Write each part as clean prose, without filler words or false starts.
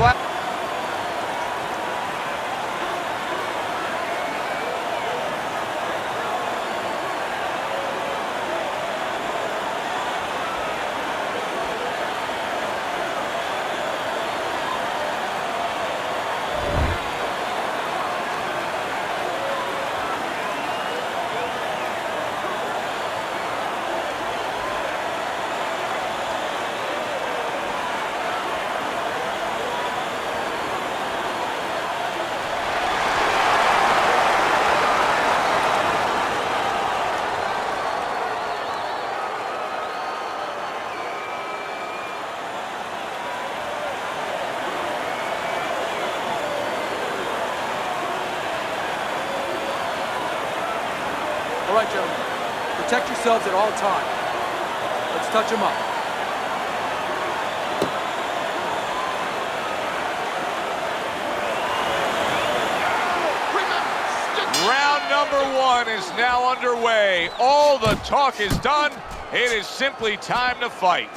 flat. All right, gentlemen, protect yourselves at all times. Let's touch them up. Round number 1 is now underway. All the talk is done. It is simply time to fight.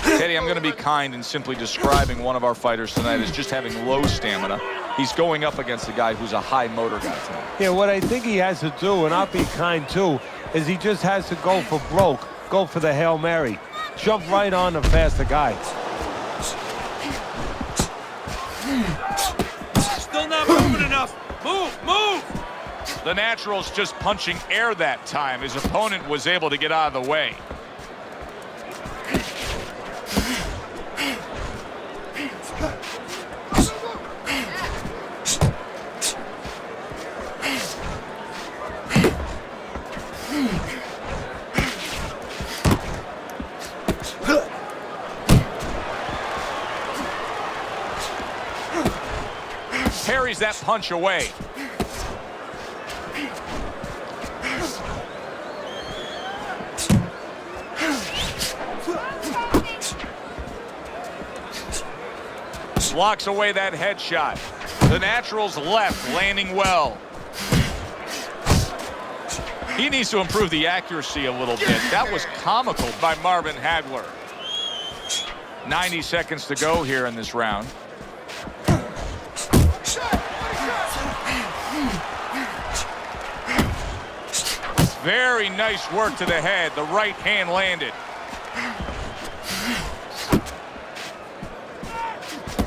Teddy, I'm going to be kind in simply describing one of our fighters tonight as just having low stamina. He's going up against a guy who's a high motor guy tonight. Yeah, what I think he has to do, and I'll be kind too, is he just has to go for broke, go for the Hail Mary. Jump right on the faster guy. Still not moving enough. Move, move! The Natural's just punching air that time. His opponent was able to get out of the way. Parries that punch away. Blocks away that headshot. The Natural's left landing well. He needs to improve the accuracy a little bit. That was comical by Marvin Hagler. 90 seconds to go here in this round. Very nice work to the head. The right hand landed.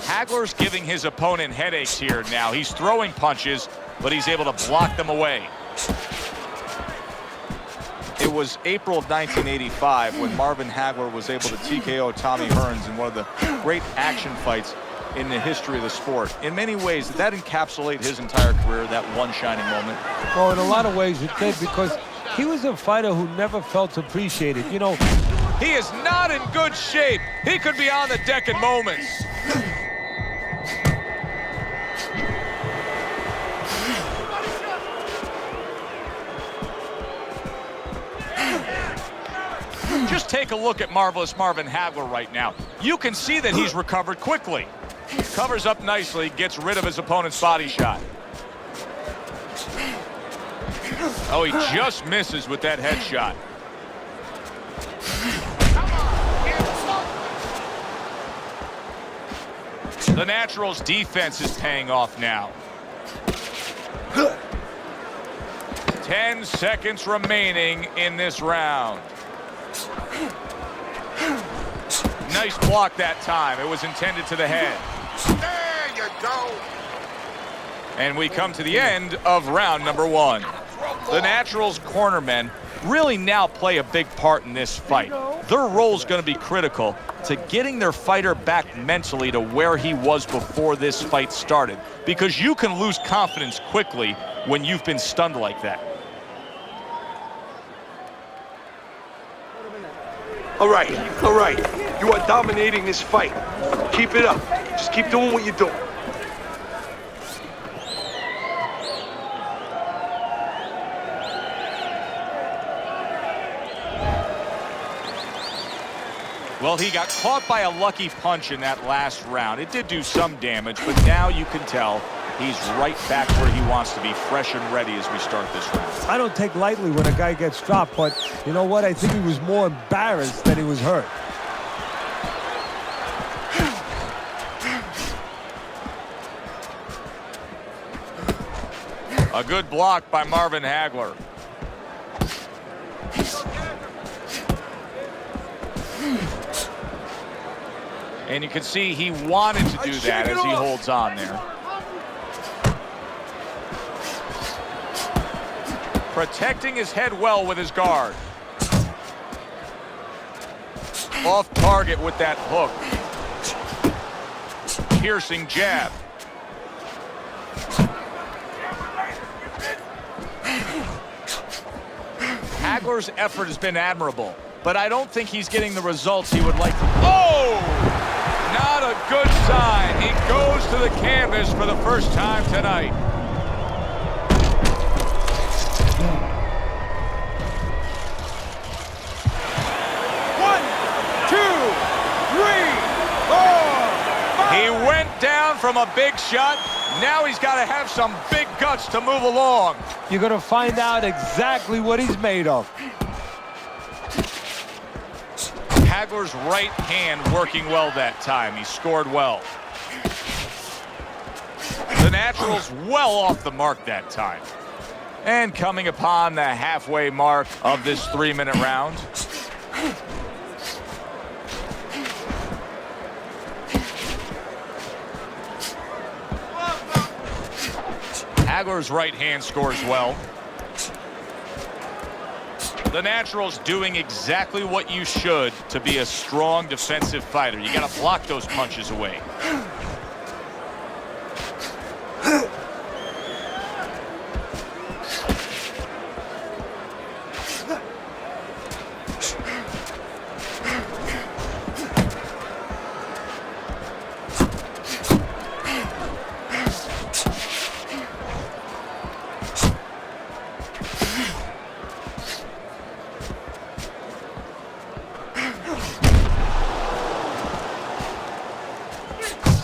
Hagler's giving his opponent headaches here now. He's throwing punches, but he's able to block them away. It was April of 1985 when Marvin Hagler was able to TKO Tommy Hearns in one of the great action fights in the history of the sport. In many ways, that encapsulates his entire career, that one shining moment. Well, in a lot of ways it did, because he was a fighter who never felt appreciated. You know, he is not in good shape. He could be on the deck in moments. Just take a look at marvelous Marvin Hagler right now. You can see that he's recovered quickly. Covers up nicely, gets rid of his opponent's body shot. Oh, he just misses with that headshot. The Natural's defense is paying off now. 10 seconds remaining in this round. Nice block that time. It was intended to the head. There you go. And we come to the end of round number 1. The Natural's cornermen really now play a big part in this fight. Their role is going to be critical to getting their fighter back mentally to where he was before this fight started, because you can lose confidence quickly when you've been stunned like that. All right. You are dominating this fight. Keep it up. Just keep doing what you're doing. Well, he got caught by a lucky punch in that last round. It did do some damage, but now you can tell he's right back where he wants to be, fresh and ready as we start this round. I don't take lightly when a guy gets dropped, but you know what? I think he was more embarrassed than he was hurt. A good block by Marvin Hagler. And you can see he wanted to do that as he holds on there. Protecting his head well with his guard. Off target with that hook. Piercing jab. Hagler's effort has been admirable, but I don't think he's getting the results he would like to. Oh! Not a good sign. He goes to the canvas for the first time tonight. He went down from a big shot. Now he's got to have some big guts to move along. You're going to find out exactly what he's made of. Hagler's right hand working well that time. He scored well. The Naturals well off the mark that time. And coming upon the halfway mark of this 3-minute round. Hagler's right hand scores well. The Naturals doing exactly what you should to be a strong defensive fighter. You got to block those punches away.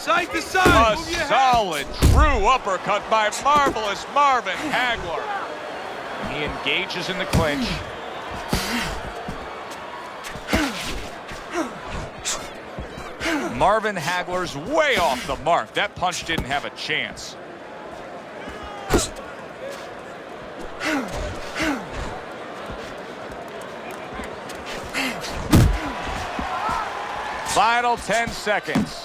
Side to side. A solid, true uppercut by marvelous Marvin Hagler. He engages in the clinch. Marvin Hagler's way off the mark. That punch didn't have a chance. Final 10 seconds.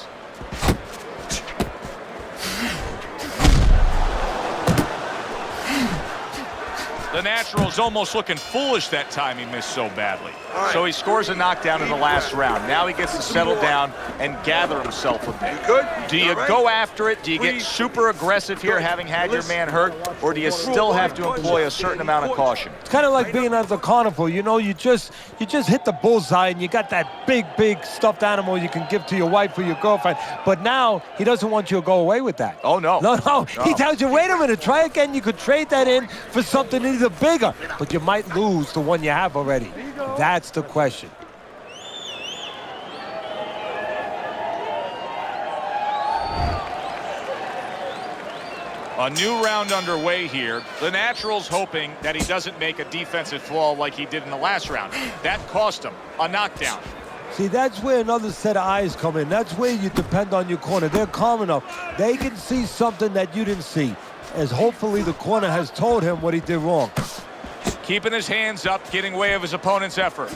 The Naturals almost looking foolish that time he missed so badly. So he scores a knockdown in the last round. Now he gets to settle down and gather himself a bit. Good? Do you go after it? Do you get super aggressive here having had your man hurt? Or do you still have to employ a certain amount of caution? It's kind of like being at the carnival. You know, you just hit the bullseye and you got that big stuffed animal you can give to your wife or your girlfriend. But now he doesn't want you to go away with that. Oh, no. No. He tells you, wait a minute, try again. You could trade that in for something either bigger, but you might lose the one you have already. That's the question. A new round underway here. The Naturals hoping that he doesn't make a defensive flaw like he did in the last round. That cost him a knockdown. See, that's where another set of eyes come in. That's where you depend on your corner. They're calm enough. They can see something that you didn't see, as hopefully the corner has told him what he did wrong. Keeping his hands up, getting way of his opponent's effort.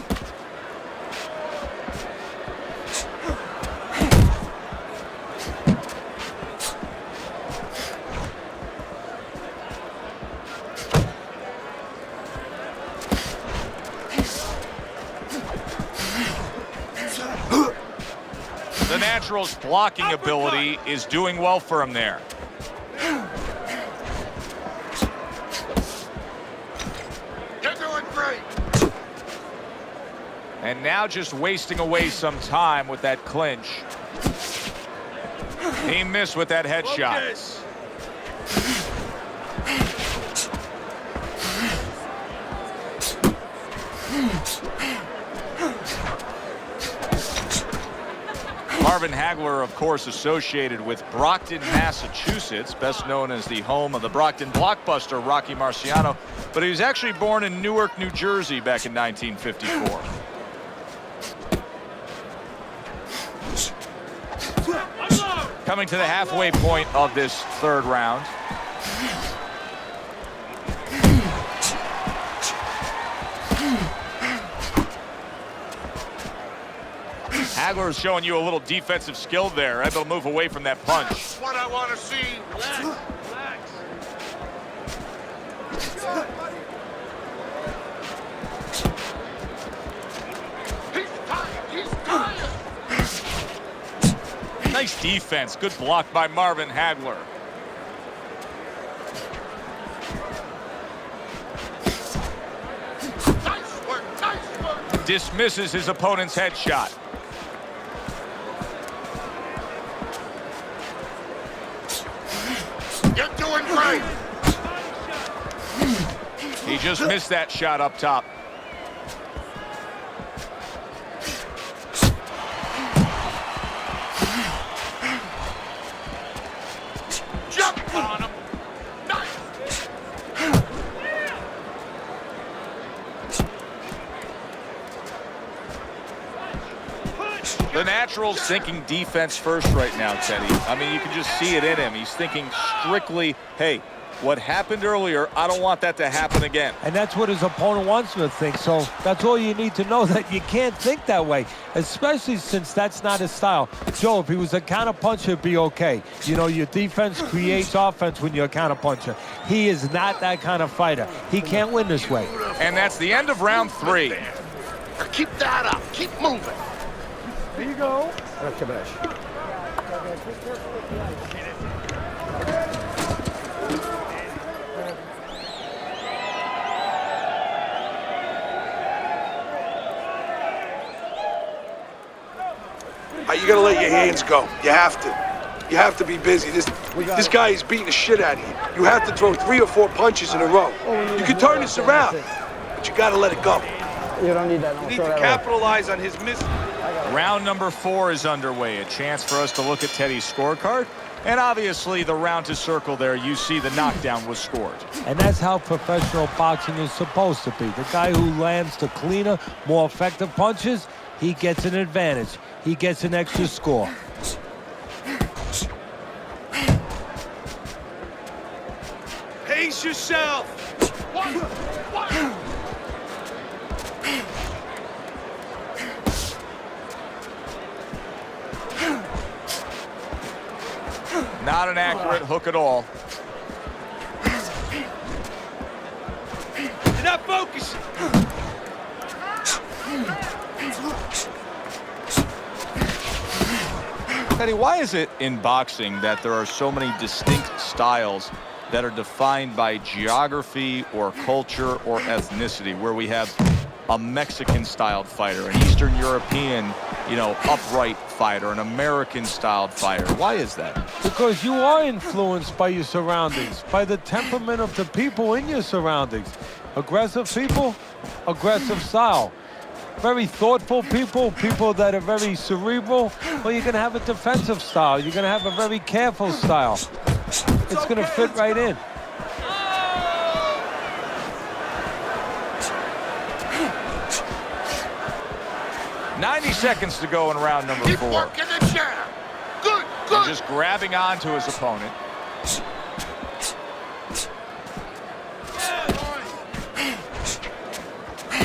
The Naturals' blocking ability is doing well for him there. You're doing great. And now just wasting away some time with that clinch. He missed with that headshot. Marvin Hagler, of course, associated with Brockton, Massachusetts, best known as the home of the Brockton blockbuster Rocky Marciano, but he was actually born in Newark, New Jersey back in 1954. Coming to the halfway point of this third round. Hagler's showing you a little defensive skill there, able to move away from that punch. That's what I want to see. Relax. He's tired. Nice defense. Good block by Marvin Hagler. Nice work, nice work. Dismisses his opponent's headshot. You're doing great. He just missed that shot up top. Jump on him. Nice. The Naturals thinking defense first right now, Teddy. I mean, you can just see it in him. He's thinking strictly, hey, what happened earlier, I don't want that to happen again. And that's what his opponent wants him to think. So that's all you need to know, that you can't think that way, especially since that's not his style. Joe, if he was a counterpuncher, it'd be okay. You know, your defense creates offense when you're a counterpuncher. He is not that kind of fighter. He can't win this way. And that's the end of round 3. Now keep that up. Keep moving. There you go. You gotta let your hands go. You have to. You have to be busy. This guy is beating the shit out of you. You have to throw 3 or 4 punches in a row. You can turn this around, but you gotta let it go. You don't need that. You need to capitalize on his miss. Round number 4 is underway. A chance for us to look at Teddy's scorecard. And obviously, the round to circle there, you see the knockdown was scored. And that's how professional boxing is supposed to be. The guy who lands the cleaner, more effective punches, he gets an advantage. He gets an extra score. Pace yourself. One. Not an accurate hook at all. You're not focusing. Teddy, why is it in boxing that there are so many distinct styles that are defined by geography or culture or ethnicity, where we have a Mexican-styled fighter, an Eastern European, upright fighter, an American-styled fighter? Why is that? Because you are influenced by your surroundings, by the temperament of the people in your surroundings. Aggressive people, aggressive style. Very thoughtful people, people that are very cerebral, well, you're going to have a defensive style. You're going to have a very careful style. It's going to fit right in. Oh! 90 seconds to go in round number 4. Keep working the jab. Good. And just grabbing onto his opponent.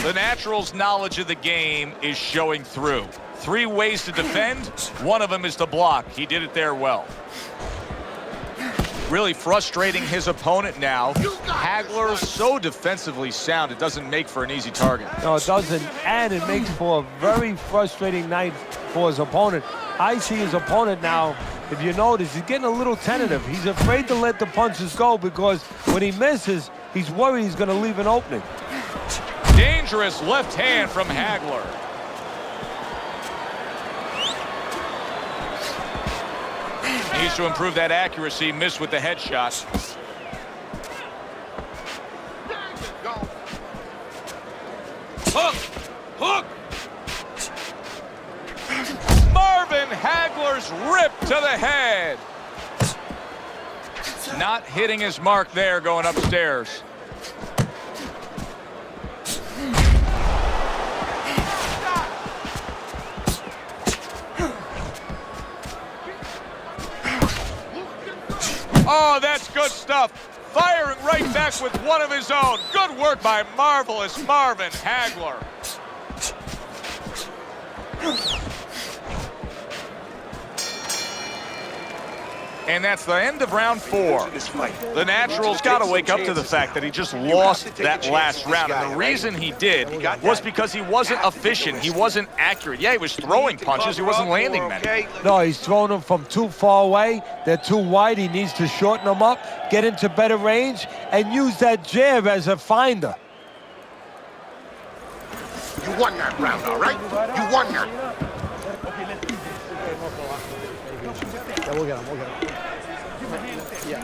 The Naturals' knowledge of the game is showing through. 3 ways to defend. One of them is to block. He did it there well. Really frustrating his opponent now. Hagler's so defensively sound, it doesn't make for an easy target. No, it doesn't, and it makes for a very frustrating night for his opponent. I see his opponent now, if you notice, he's getting a little tentative. He's afraid to let the punches go because when he misses, he's worried he's going to leave an opening. Dangerous left hand from Hagler. Needs to improve that accuracy. Missed with the headshot. Hook! Marvin Hagler's ripped to the head. Not hitting his mark there, going upstairs. Oh, that's good stuff. Firing right back with one of his own. Good work by marvelous Marvin Hagler. And that's the end of round 4. The Natural's got to wake up to the fact that he just lost that last round. And the reason he did was because he wasn't efficient. He wasn't accurate. Yeah, he was throwing punches. He wasn't landing many. No, he's throwing them from too far away. They're too wide. He needs to shorten them up, get into better range, and use that jab as a finder. You won that round, all right? You won that. Yeah, we'll get him. Yeah.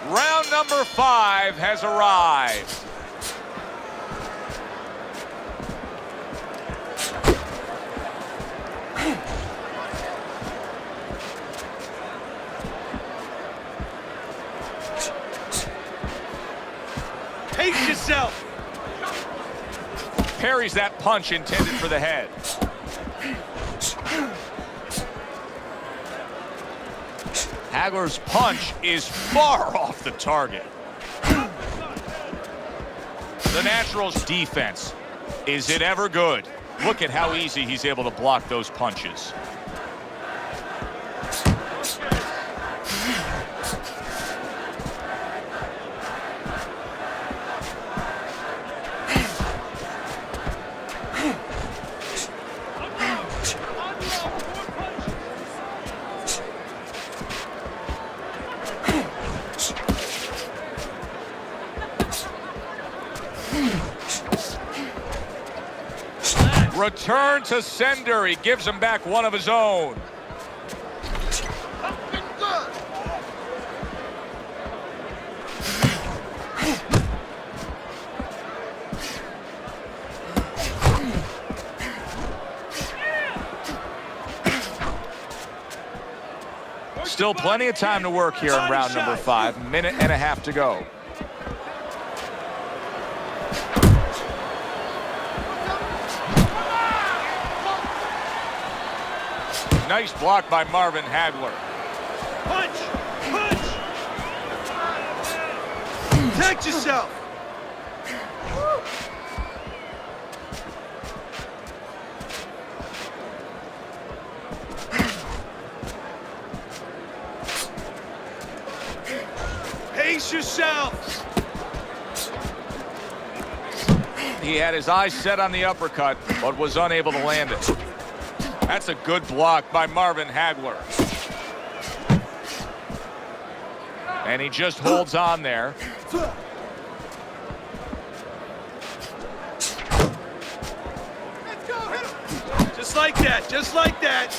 Round number 5 has arrived. Pace yourself. Parries that punch intended for the head. Hagler's punch is far off the target. The Natural's defense, is it ever good? Look at how easy he's able to block those punches. Return to sender. He gives him back one of his own. Still plenty of time to work here in round number 5. Minute and a half to go. Nice block by Marvin Hagler. Punch! Punch! Protect yourself! Pace yourself! He had his eyes set on the uppercut, but was unable to land it. That's a good block by Marvin Hagler. And he just holds on there. Just like that, just like that.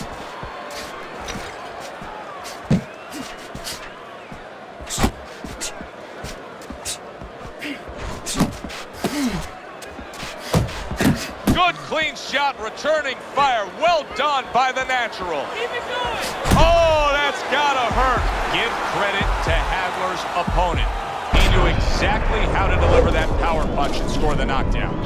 Good clean shot, returning fire. Well done by the Natural. Keep it going. Oh, that's gotta hurt. Give credit to Hagler's opponent. He knew exactly how to deliver that power punch and score the knockdown.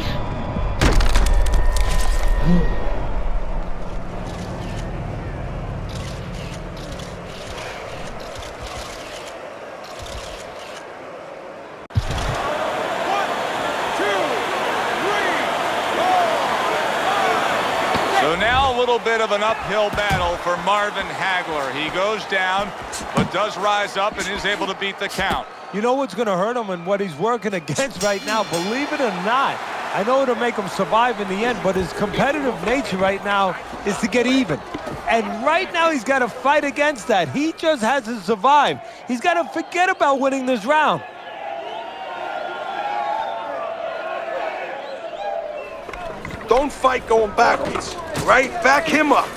So now a little bit of an uphill battle for Marvin Hagler. He goes down, but does rise up and is able to beat the count. You know what's going to hurt him and what he's working against right now, believe it or not. I know it'll make him survive in the end, but his competitive nature right now is to get even. And right now he's got to fight against that. He just has to survive. He's got to forget about winning this round. Don't fight going backwards, right? Back him up.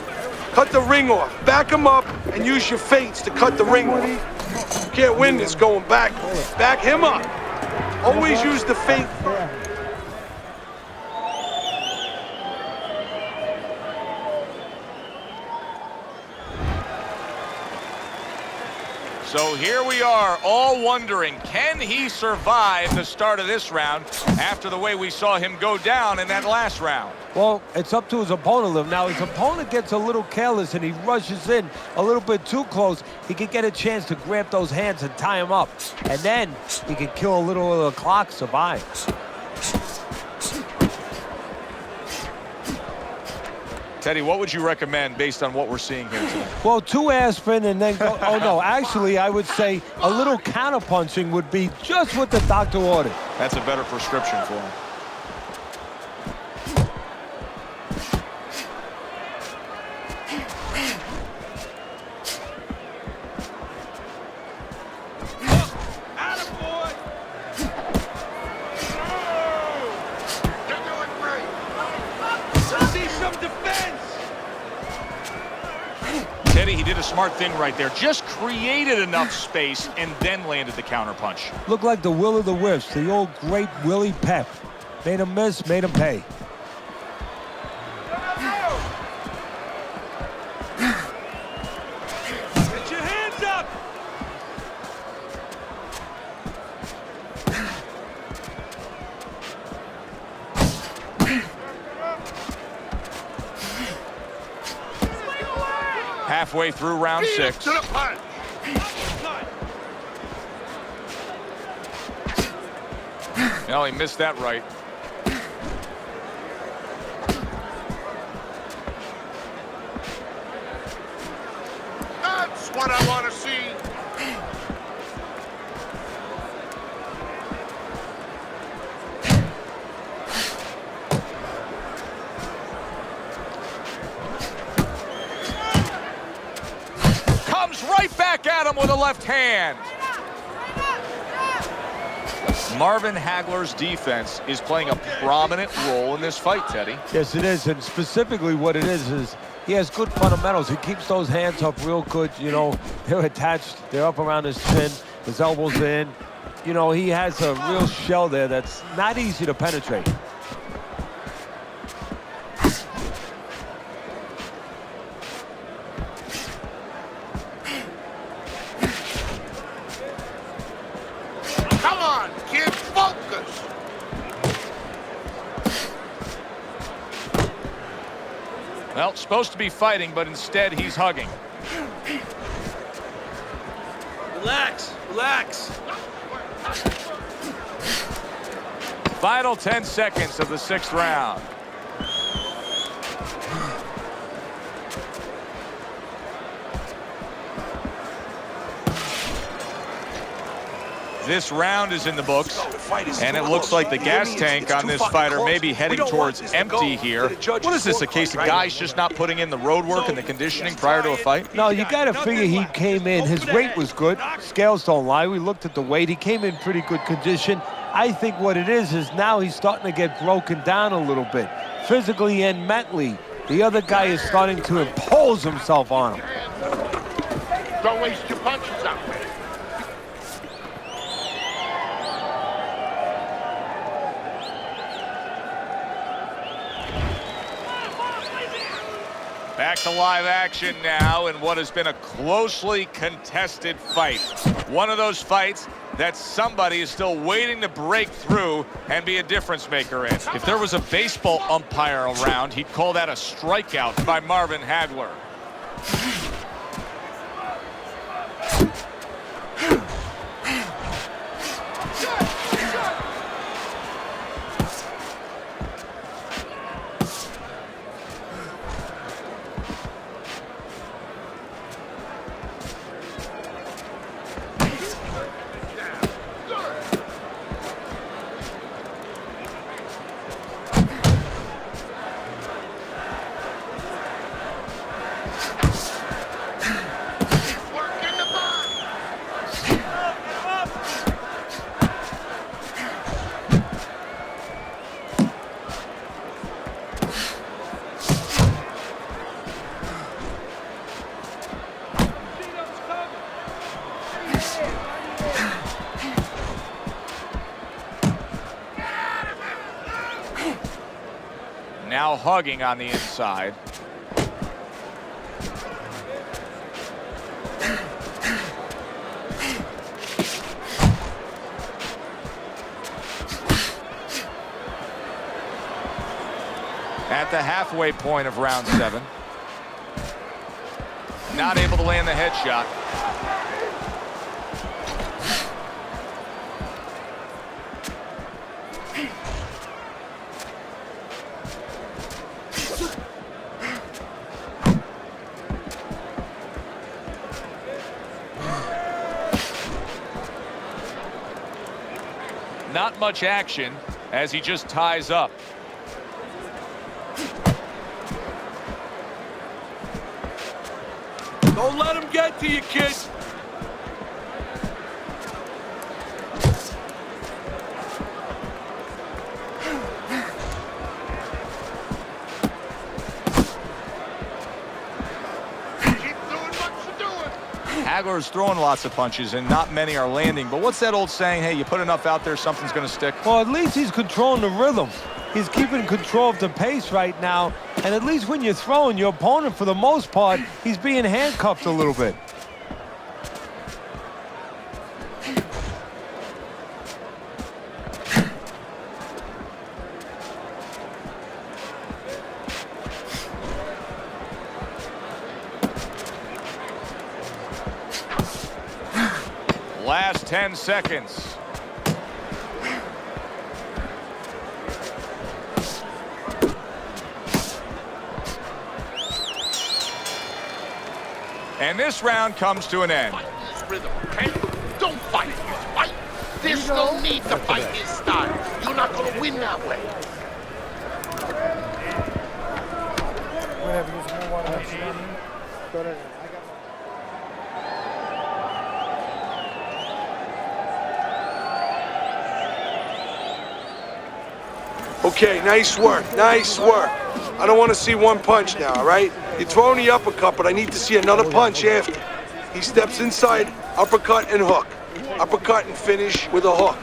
Cut the ring off. Back him up and use your feints to cut the ring off. You can't win this going backwards. Back him up. Always use the feint. So here we are, all wondering, can he survive the start of this round after the way we saw him go down in that last round? Well, it's up to his opponent. Now, his opponent gets a little careless and he rushes in a little bit too close. He could get a chance to grab those hands and tie him up. And then he could kill a little of the clock, survive. Teddy, what would you recommend based on what we're seeing here today? Well, 2 aspirin and then go. Oh, no. Actually, I would say a little counterpunching would be just what the doctor ordered. That's a better prescription for him. Teddy, he did a smart thing right there. Just created enough space and then landed the counterpunch. Looked like the will of the wisps, the old great Willie Pep. Made him miss, made him pay. Get your hands up! Halfway through round 6. To the punch. Well, he missed that right. That's what I want to see. Comes right back at him with a left hand. Marvin Hagler's defense is playing a prominent role in this fight, Teddy. Yes, it is, and specifically what it is he has good fundamentals. He keeps those hands up real good. You know, they're attached. They're up around his chin. His elbows in. You know, he has a real shell there that's not easy to penetrate. Come on, kid, focus. Well, supposed to be fighting, but instead he's hugging. Relax, relax. Final 10 seconds of the 6th round. This round is in the books, and it looks like the gas tank on this fighter may be heading towards empty here. What is this, a case of guys just not putting in the road work and the conditioning prior to a fight? No, you got to figure he came in. His weight was good. Scales don't lie. We looked at the weight. He came in pretty good condition. I think what it is now he's starting to get broken down a little bit, physically and mentally. The other guy is starting to impose himself on him. Don't waste your punches out there. Back to live action now in what has been a closely contested fight. One of those fights that somebody is still waiting to break through and be a difference maker in. If there was a baseball umpire around, he'd call that a strikeout by Marvin Hagler. Now hugging on the inside. At the halfway point of round 7. Not able to land the headshot. much action as he just ties up. Don't let him get to you, kid. Hagler's throwing lots of punches, and not many are landing. But what's that old saying? Hey, you put enough out there, something's going to stick. Well, at least he's controlling the rhythm. He's keeping control of the pace right now. And at least when you're throwing, your opponent, for the most part, he's being handcuffed a little bit. Last 10 seconds. And this round comes to an end. Fight his rhythm, okay? Don't fight his fight. There's no need to fight his style. You're not going to win that way. Whatever, use more water than you need. Go to Okay, nice work, nice work. I don't want to see one punch now, all right? You're throwing the uppercut, but I need to see another punch after. He steps inside, uppercut and hook. Uppercut and finish with a hook.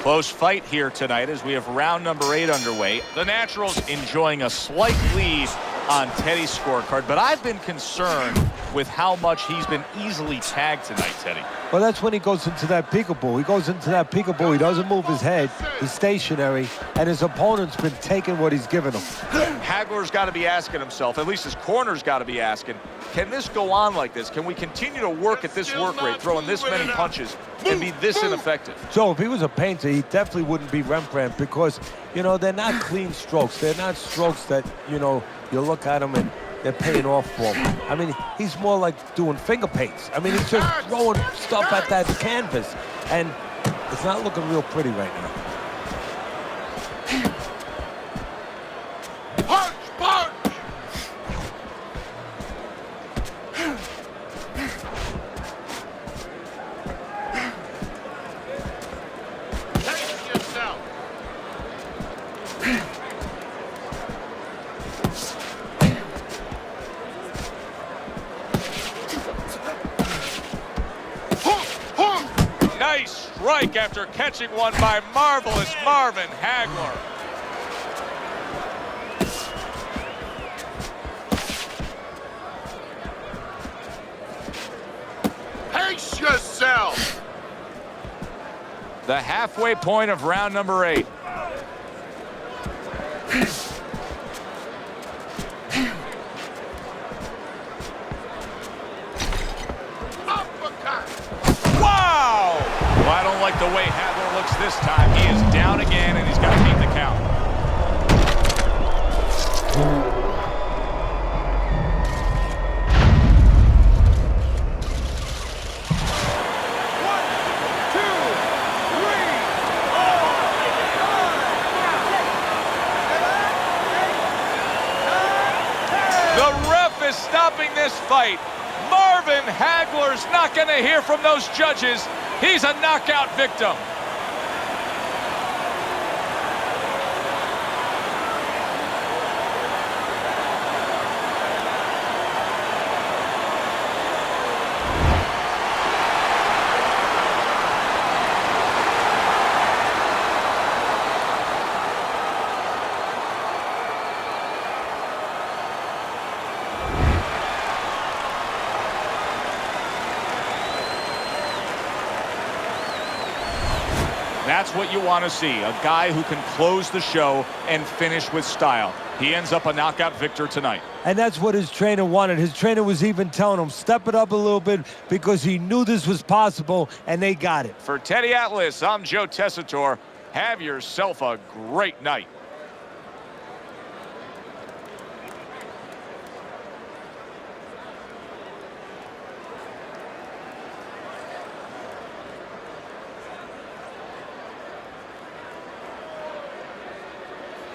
Close fight here tonight as we have round number 8 underway. The Naturals enjoying a slight lead on Teddy's scorecard, but I've been concerned with how much he's been easily tagged tonight, Teddy. Well, that's when he goes into that peekaboo. He goes into that peekaboo. He doesn't move his head. He's stationary, and his opponent's been taking what he's given him. Hagler's got to be asking himself, at least his corner's got to be asking, can this go on like this? Can we continue to work at this work rate, throwing this many punches, and be this ineffective? Joe, if he was a painter, he definitely wouldn't be Rembrandt because, you know, they're not clean strokes. They're not strokes that, you know, you look at them and they're paying off for him. I mean, he's more like doing finger paints. I mean, he's just throwing stuff at that canvas, and it's not looking real pretty right now. Punch! Punch! Take yourself! Nice strike after catching one by marvelous Marvin Hagler. Pace yourself! The halfway point of round number 8. Wow! Well, I don't like the way Hagler looks this time. He is down again, and he's got to keep the count. The ref is stopping this fight. Marvin Hagler's not going to hear from those judges. He's a knockout victim. That's what you want to see, a guy who can close the show and finish with style. He ends up a knockout victor tonight. And that's what his trainer wanted. His trainer was even telling him, step it up a little bit because he knew this was possible, and they got it. For Teddy Atlas, I'm Joe Tessitore. Have yourself a great night.